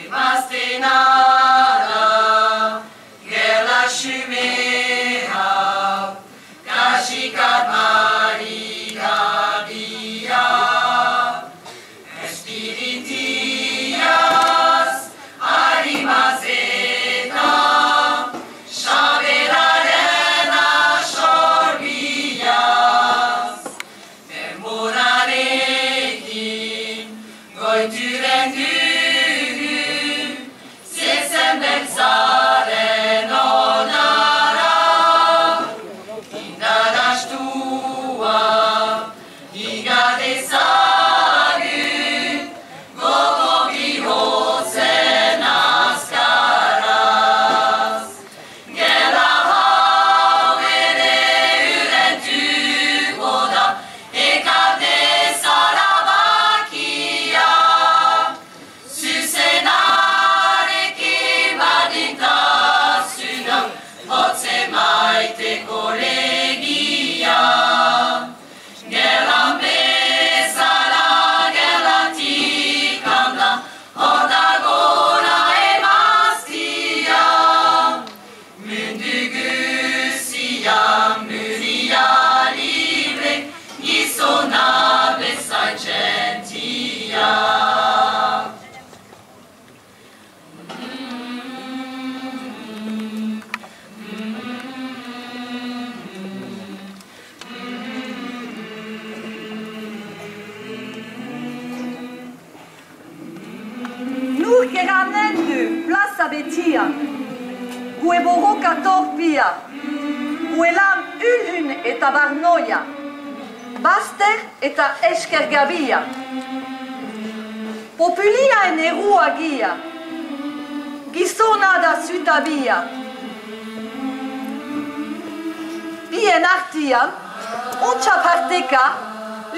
Emazte nada, gerla xume hau, kasikat marigabia. Espiritiaz, harimaz eta, sabelaren asorbiaz. Denborarekin, goituren dugu, zezen beltzaren onara. Indarastua, igadezagun, gogo bihotzen azkaraz. Gela hau ere urentuko da, ekarte zarabakia. Zuzenarekin badintasuna, hotze maiteko legia. Gelan bezala, gelatik handa, hor dagoela emaztia. Mundu guzian muria libre, gizona bezain gentia. Nur geranendu plaza betian, gue borroka torpia, gue lan ulhun eta barnoia, baster eta eskergabia. Populiaen eruagia, gizona da zutabia. Bien artian, ontsa parteka,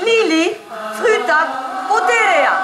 lili, frutak, poterea.